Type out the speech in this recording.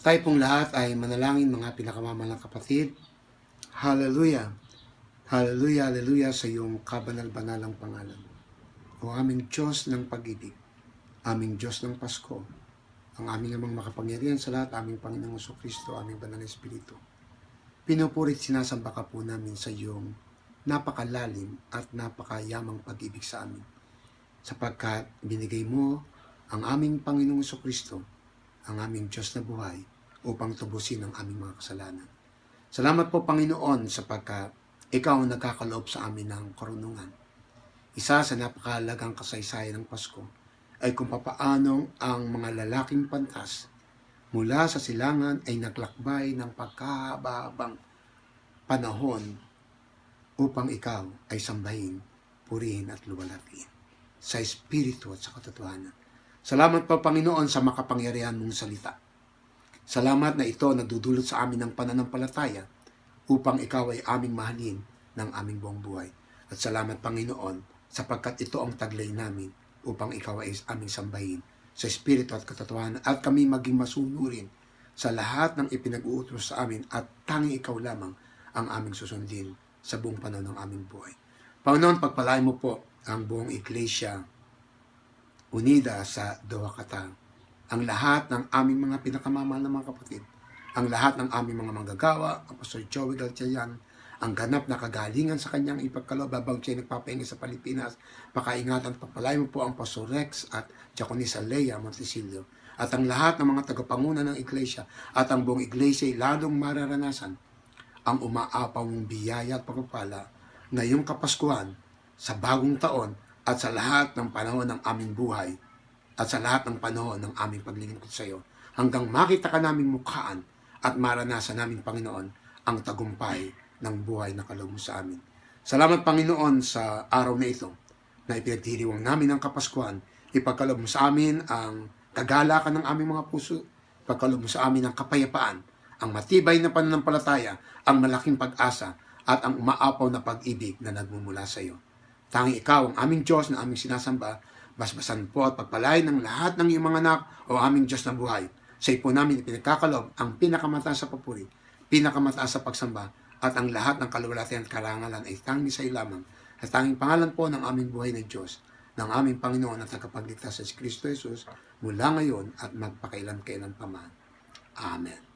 Tayo pong lahat ay manalangin, mga pinakamamahalang kapatid. Hallelujah! Hallelujah! Hallelujah sa iyong kabanal-banalang pangalan. O aming Diyos ng pag-ibig, aming Diyos ng Pasko, ang aming amang makapangyarihan sa lahat, aming Panginoong Jesucristo, aming banal na Espiritu. Pinupurit sinasamba ka po namin sa iyong napakalalim at napakayamang pag-ibig sa amin, sapagkat binigay mo ang aming Panginoong Jesucristo, ang aming Diyos na buhay, upang tubusin ang aming mga kasalanan. Salamat po, Panginoon, sapagkat ikaw ang nagkakaloob sa amin ng karunungan. Isa sa napakahalagang kasaysayan ng Pasko ay kung papaanong ang mga lalaking pantas mula sa silangan ay naglakbay ng pagkahabang panahon upang ikaw ay sambahin, purihin at luwalhatiin sa Espiritu at sa katotohanan. Salamat po, Panginoon, sa makapangyarihan mong salita. Salamat na ito nagdudulot sa amin ng pananampalataya upang ikaw ay aming mahalin ng aming buong buhay. At salamat, Panginoon, sapagkat ito ang taglay namin upang ikaw ay aming sambahin sa Espiritu at katotohanan at kami maging masunurin sa lahat ng ipinag-uutos sa amin at tanging ikaw lamang ang aming susundin sa buong panahon ng aming buhay. Panginoon, pagpalain mo po ang buong Iglesia Unida sa Doha-Katang, ang lahat ng aming mga pinakamamahal na mga kapatid, ang lahat ng aming mga manggagawa, ang Pastor Joey Galtiayan, ang ganap na kagalingan sa kanyang ipagkaloob habang siya nagpapahinga sa Pilipinas, pakaingatan at pagpalain mo po ang Pastor Rex at Diaconisa Leia Montesilio, at ang lahat ng mga tagapanguna ng Iglesia at ang buong Iglesia ay lalong mararanasan ang umaapaw mong biyaya at pagpapala ngayong Kapaskuhan, sa bagong taon at sa lahat ng panahon ng aming buhay at sa lahat ng panahon ng aming paglilingkod sa iyo, hanggang makita ka naming mukhaan at maranasan namin, Panginoon, ang tagumpay ng buhay na kaloob mo sa amin. Salamat, Panginoon, sa araw na ito na ipinagdiriwang namin ang Kapaskuhan. Ipagkaloob mo sa amin ang kagalakan ng aming mga puso, ipagkaloob mo sa amin ang kapayapaan, ang matibay na pananampalataya, ang malaking pag-asa, at ang umaapaw na pag-ibig na nagmumula sa iyo. Tanging ikaw ang aming Diyos na aming sinasamba, basbasan po at pagpalain ng lahat ng iyong mga anak o aming Diyos na buhay. Sa ipo namin ipinagkakalob ang pinakamataas sa papuri, pinakamataas sa pagsamba, at ang lahat ng kaluwalhatian at karangalan ay tanging sa iyo lamang. At tanging pangalan po ng aming buhay na Diyos, ng aming Panginoon at tagapagligtas sa Kristo Jesus, mula ngayon at magpakailan-kailan pa man. Amen.